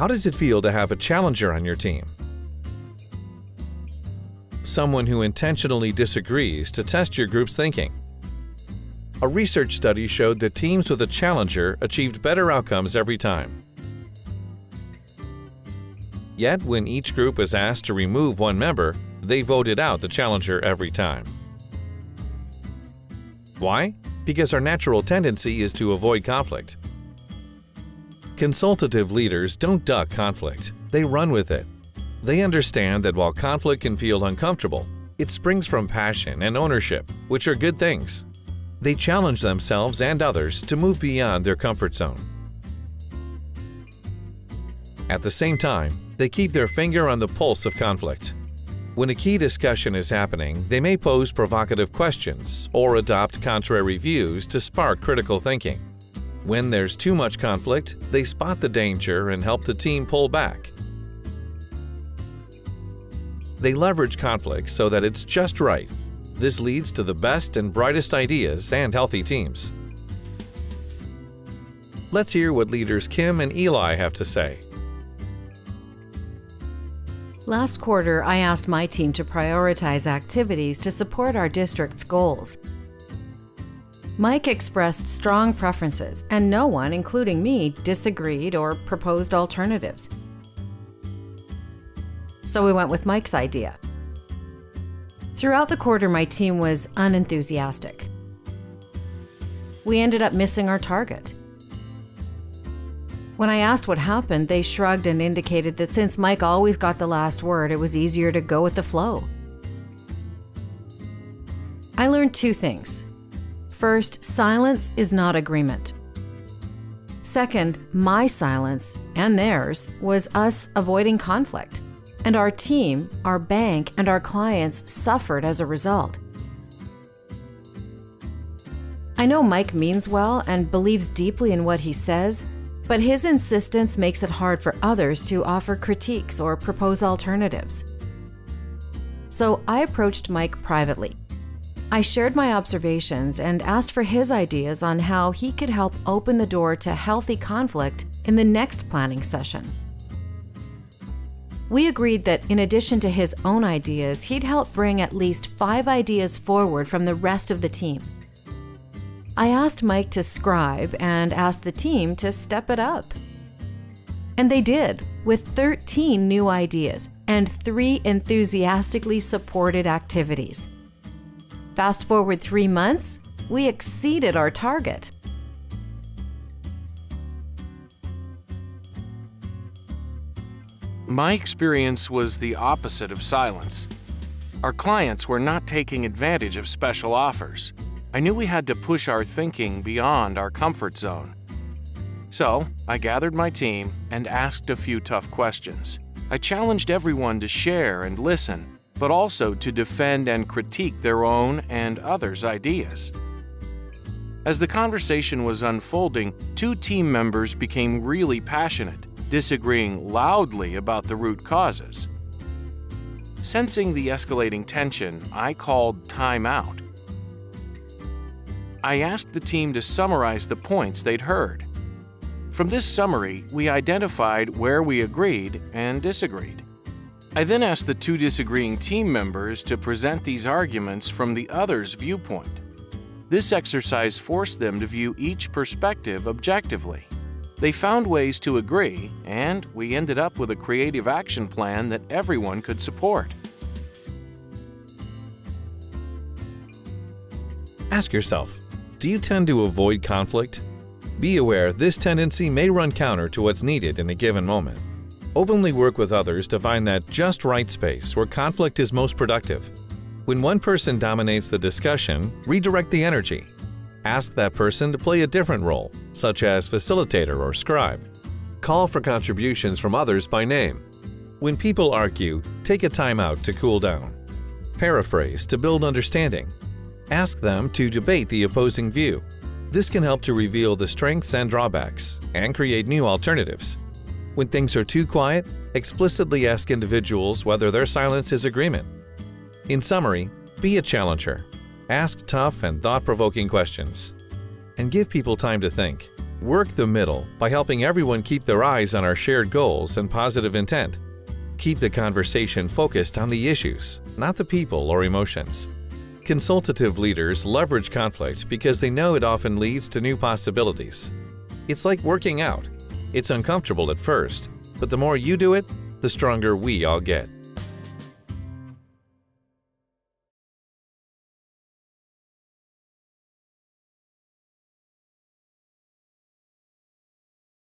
How does it feel to have a challenger on your team? Someone who intentionally disagrees to test your group's thinking. A research study showed that teams with a challenger achieved better outcomes every time. Yet, when each group was asked to remove one member, they voted out the challenger every time. Why? Because our natural tendency is to avoid conflict. Consultative leaders don't duck conflict, they run with it. They understand that while conflict can feel uncomfortable, it springs from passion and ownership, which are good things. They challenge themselves and others to move beyond their comfort zone. At the same time, they keep their finger on the pulse of conflict. When a key discussion is happening, they may pose provocative questions or adopt contrary views to spark critical thinking. When there's too much conflict, they spot the danger and help the team pull back. They leverage conflict so that it's just right. This leads to the best and brightest ideas and healthy teams. Let's hear what leaders Kim and Eli have to say. Last quarter, I asked my team to prioritize activities to support our district's goals. Mike expressed strong preferences, and no one, including me, disagreed or proposed alternatives. So we went with Mike's idea. Throughout the quarter, my team was unenthusiastic. We ended up missing our target. When I asked what happened, they shrugged and indicated that since Mike always got the last word, it was easier to go with the flow. I learned two things. First, silence is not agreement. Second, my silence and theirs was us avoiding conflict, and our team, our bank, and our clients suffered as a result. I know Mike means well and believes deeply in what he says, but his insistence makes it hard for others to offer critiques or propose alternatives. So I approached Mike privately. I shared my observations and asked for his ideas on how he could help open the door to healthy conflict in the next planning session. We agreed that in addition to his own ideas, he'd help bring at least 5 ideas forward from the rest of the team. I asked Mike to scribe and asked the team to step it up. And they did, with 13 new ideas and 3 enthusiastically supported activities. Fast forward 3 months, we exceeded our target. My experience was the opposite of silence. Our clients were not taking advantage of special offers. I knew we had to push our thinking beyond our comfort zone. So, I gathered my team and asked a few tough questions. I challenged everyone to share and listen, but also to defend and critique their own and others' ideas. As the conversation was unfolding, 2 team members became really passionate, disagreeing loudly about the root causes. Sensing the escalating tension, I called time out. I asked the team to summarize the points they'd heard. From this summary, we identified where we agreed and disagreed. I then asked the 2 disagreeing team members to present these arguments from the other's viewpoint. This exercise forced them to view each perspective objectively. They found ways to agree, and we ended up with a creative action plan that everyone could support. Ask yourself, do you tend to avoid conflict? Be aware this tendency may run counter to what's needed in a given moment. Openly work with others to find that just right space where conflict is most productive. When one person dominates the discussion, redirect the energy. Ask that person to play a different role, such as facilitator or scribe. Call for contributions from others by name. When people argue, take a time out to cool down. Paraphrase to build understanding. Ask them to debate the opposing view. This can help to reveal the strengths and drawbacks and create new alternatives. When things are too quiet, explicitly ask individuals whether their silence is agreement. In summary, be a challenger. Ask tough and thought-provoking questions. And give people time to think. Work the middle by helping everyone keep their eyes on our shared goals and positive intent. Keep the conversation focused on the issues, not the people or emotions. Consultative leaders leverage conflict because they know it often leads to new possibilities. It's like working out. It's uncomfortable at first, but the more you do it, the stronger we all get.